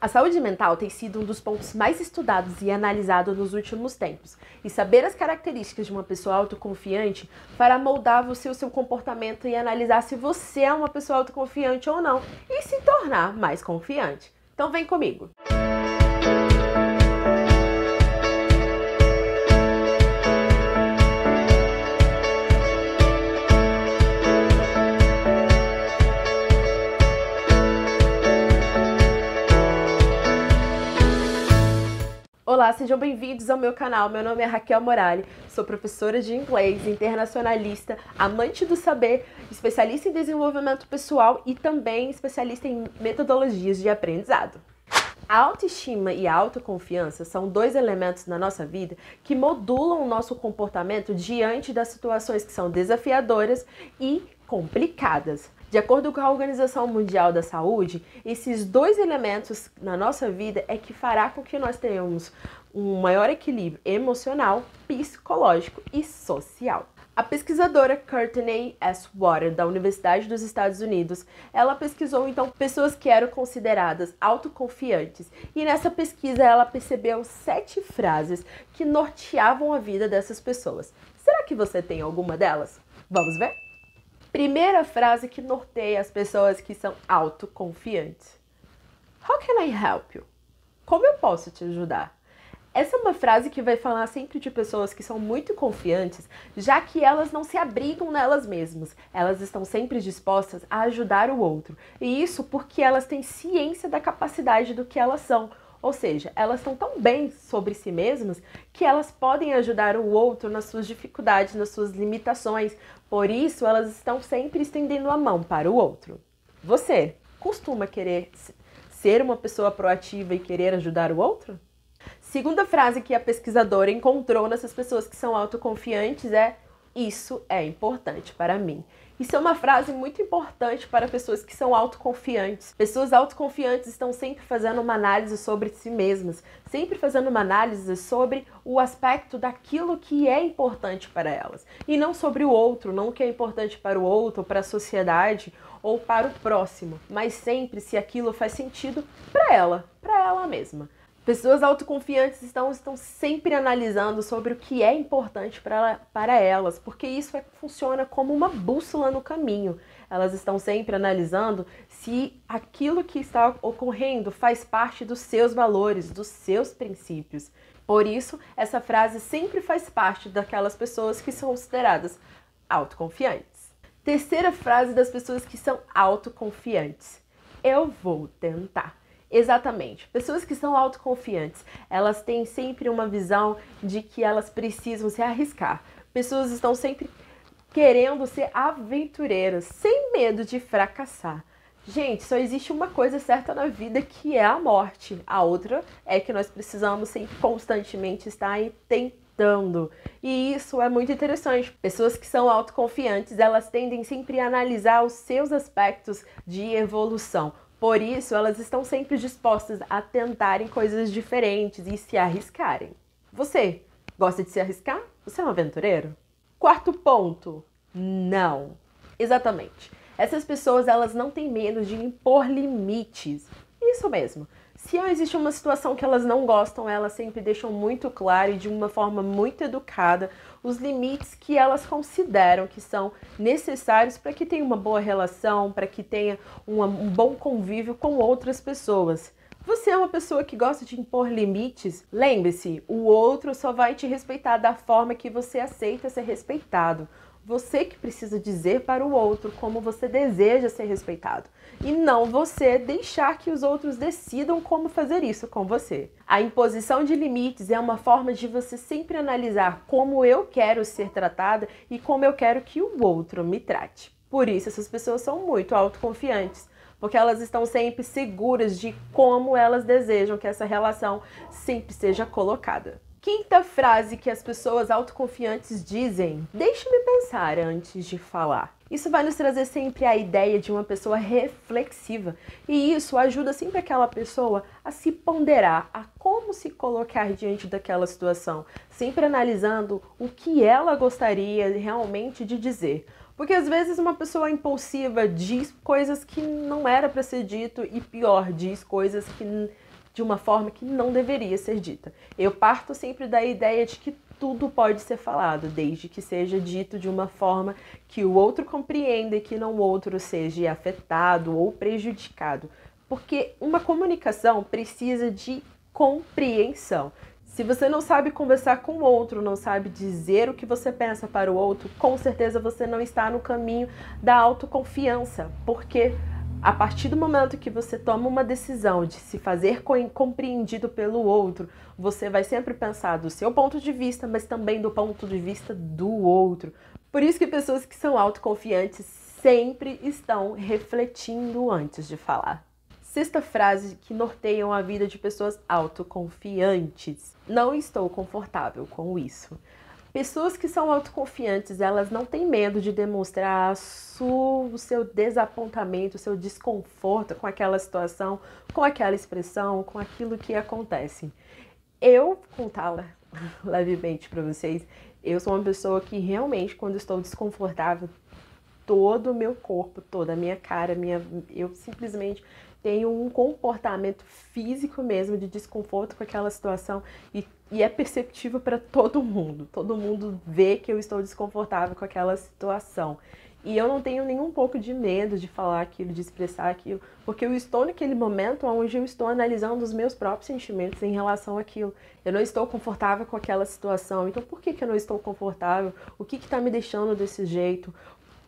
A saúde mental tem sido um dos pontos mais estudados e analisados nos últimos tempos, e saber as características de uma pessoa autoconfiante fará moldar você o seu comportamento e analisar se você é uma pessoa autoconfiante ou não, e se tornar mais confiante. Então vem comigo! Olá, sejam bem-vindos ao meu canal. Meu nome é Raquel Morali, sou professora de inglês, internacionalista, amante do saber, especialista em desenvolvimento pessoal e também especialista em metodologias de aprendizado. A autoestima e a autoconfiança são dois elementos na nossa vida que modulam o nosso comportamento diante das situações que são desafiadoras e complicadas. De acordo com a Organização Mundial da Saúde, esses dois elementos na nossa vida é que fará com que nós tenhamos um maior equilíbrio emocional, psicológico e social. A pesquisadora Courtney S. Water, da Universidade dos Estados Unidos, ela pesquisou então pessoas que eram consideradas autoconfiantes e nessa pesquisa ela percebeu 7 frases que norteavam a vida dessas pessoas. Será que você tem alguma delas? Vamos ver? Primeira frase que norteia as pessoas que são autoconfiantes. How can I help you? Como eu posso te ajudar? Essa é uma frase que vai falar sempre de pessoas que são muito confiantes, já que elas não se abrigam nelas mesmas. Elas estão sempre dispostas a ajudar o outro. E isso porque elas têm ciência da capacidade do que elas são. Ou seja, elas estão tão bem sobre si mesmas que elas podem ajudar o outro nas suas dificuldades, nas suas limitações. Por isso, elas estão sempre estendendo a mão para o outro. Você costuma querer ser uma pessoa proativa e querer ajudar o outro? Segunda frase que a pesquisadora encontrou nessas pessoas que são autoconfiantes é: isso é importante para mim. Isso é uma frase muito importante para pessoas que são autoconfiantes. Pessoas autoconfiantes estão sempre fazendo uma análise sobre si mesmas, sempre fazendo uma análise sobre o aspecto daquilo que é importante para elas. E não sobre o outro, não o que é importante para o outro, para a sociedade ou para o próximo, mas sempre se aquilo faz sentido para ela mesma. Pessoas autoconfiantes estão sempre analisando sobre o que é importante para elas, porque isso funciona como uma bússola no caminho. Elas estão sempre analisando se aquilo que está ocorrendo faz parte dos seus valores, dos seus princípios. Por isso, essa frase sempre faz parte daquelas pessoas que são consideradas autoconfiantes. Terceira frase das pessoas que são autoconfiantes: eu vou tentar. Exatamente. Pessoas que são autoconfiantes, elas têm sempre uma visão de que elas precisam se arriscar. Pessoas estão sempre querendo ser aventureiras, sem medo de fracassar. Gente, só existe uma coisa certa na vida, que é a morte. A outra é que nós precisamos sempre constantemente estar aí tentando. E isso é muito interessante. Pessoas que são autoconfiantes, elas tendem sempre a analisar os seus aspectos de evolução. Por isso, elas estão sempre dispostas a tentarem coisas diferentes e se arriscarem. Você gosta de se arriscar? Você é um aventureiro? Quarto ponto: não. Exatamente. Essas pessoas, elas não têm medo de impor limites. Isso mesmo. Se existe uma situação que elas não gostam, elas sempre deixam muito claro e de uma forma muito educada os limites que elas consideram que são necessários para que tenha uma boa relação, para que tenha um bom convívio com outras pessoas. Você é uma pessoa que gosta de impor limites? Lembre-se, o outro só vai te respeitar da forma que você aceita ser respeitado. Você que precisa dizer para o outro como você deseja ser respeitado. E não você deixar que os outros decidam como fazer isso com você. A imposição de limites é uma forma de você sempre analisar como eu quero ser tratada e como eu quero que o outro me trate. Por isso, essas pessoas são muito autoconfiantes, porque elas estão sempre seguras de como elas desejam que essa relação sempre seja colocada. Quinta frase que as pessoas autoconfiantes dizem: deixe-me pensar antes de falar. Isso vai nos trazer sempre a ideia de uma pessoa reflexiva. E isso ajuda sempre aquela pessoa a se ponderar, a como se colocar diante daquela situação, sempre analisando o que ela gostaria realmente de dizer. Porque às vezes uma pessoa impulsiva diz coisas que não era para ser dito e pior, diz coisas que de uma forma que não deveria ser dita. Eu parto sempre da ideia de que tudo pode ser falado, desde que seja dito de uma forma que o outro compreenda e que não o outro seja afetado ou prejudicado. Porque uma comunicação precisa de compreensão. Se você não sabe conversar com o outro, não sabe dizer o que você pensa para o outro, com certeza você não está no caminho da autoconfiança, porque a partir do momento que você toma uma decisão de se fazer compreendido pelo outro, você vai sempre pensar do seu ponto de vista, mas também do ponto de vista do outro. Por isso que pessoas que são autoconfiantes sempre estão refletindo antes de falar. Sexta frase que norteiam a vida de pessoas autoconfiantes. Não estou confortável com isso. Pessoas que são autoconfiantes, elas não têm medo de demonstrar o seu desapontamento, o seu desconforto com aquela situação, com aquela expressão, com aquilo que acontece. Eu, contá-la levemente para vocês, eu sou uma pessoa que realmente, quando estou desconfortável, todo o meu corpo, toda a minha cara, eu simplesmente tenho um comportamento físico mesmo de desconforto com aquela situação e é perceptível para todo mundo. Todo mundo vê que eu estou desconfortável com aquela situação. E eu não tenho nenhum pouco de medo de falar aquilo, de expressar aquilo, porque eu estou naquele momento onde eu estou analisando os meus próprios sentimentos em relação àquilo. Eu não estou confortável com aquela situação, então por que eu não estou confortável? O que está me deixando desse jeito?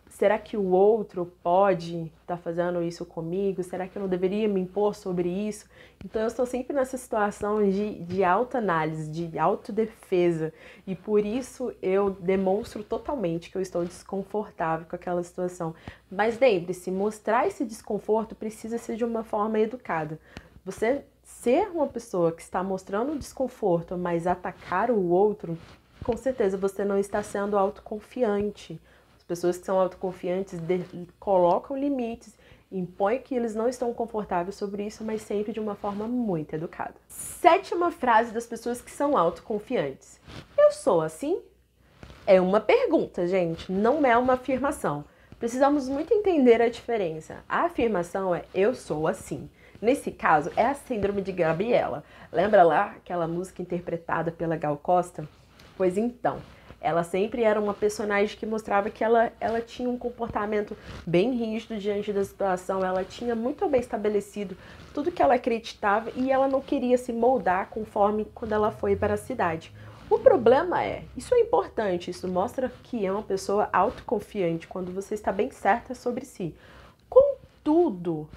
Será que o outro pode estar fazendo isso comigo? Será que eu não deveria me impor sobre isso? Então eu estou sempre nessa situação de autoanálise, de autodefesa. E por isso eu demonstro totalmente que eu estou desconfortável com aquela situação. Mas lembre-se, mostrar esse desconforto precisa ser de uma forma educada. Você ser uma pessoa que está mostrando desconforto, mas atacar o outro, com certeza você não está sendo autoconfiante. Pessoas que são autoconfiantes colocam limites, impõem que eles não estão confortáveis sobre isso, mas sempre de uma forma muito educada. Sétima frase das pessoas que são autoconfiantes. Eu sou assim? É uma pergunta, gente, não é uma afirmação. Precisamos muito entender a diferença. A afirmação é eu sou assim. Nesse caso, é a síndrome de Gabriela. Lembra lá aquela música interpretada pela Gal Costa? Pois então, ela sempre era uma personagem que mostrava que ela tinha um comportamento bem rígido diante da situação, ela tinha muito bem estabelecido tudo que ela acreditava e ela não queria se moldar conforme quando ela foi para a cidade. O problema isso é importante, isso mostra que é uma pessoa autoconfiante quando você está bem certa sobre si. Contudo,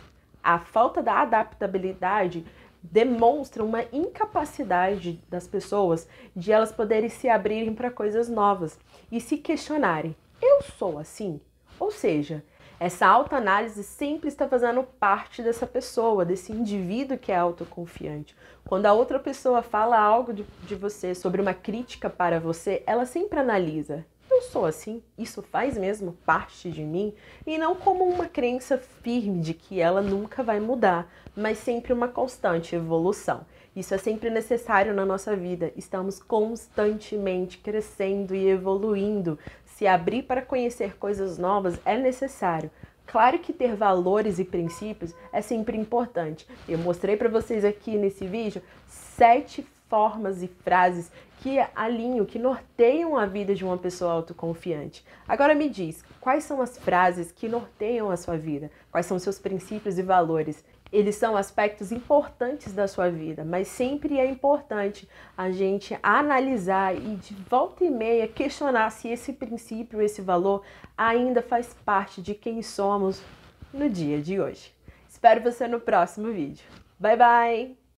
a falta da adaptabilidade demonstra uma incapacidade das pessoas de elas poderem se abrirem para coisas novas e se questionarem. Eu sou assim? Ou seja, essa autoanálise sempre está fazendo parte dessa pessoa, desse indivíduo que é autoconfiante. Quando a outra pessoa fala algo de você, sobre uma crítica para você, ela sempre analisa. Eu sou assim? Isso faz mesmo parte de mim? E não como uma crença firme de que ela nunca vai mudar, mas sempre uma constante evolução. Isso é sempre necessário na nossa vida. Estamos constantemente crescendo e evoluindo. Se abrir para conhecer coisas novas é necessário. Claro que ter valores e princípios é sempre importante. Eu mostrei para vocês aqui nesse vídeo 7 formas e frases que alinham, que norteiam a vida de uma pessoa autoconfiante. Agora me diz, quais são as frases que norteiam a sua vida? Quais são seus princípios e valores? Eles são aspectos importantes da sua vida, mas sempre é importante a gente analisar e de volta e meia questionar se esse princípio, esse valor ainda faz parte de quem somos no dia de hoje. Espero você no próximo vídeo. Bye, bye!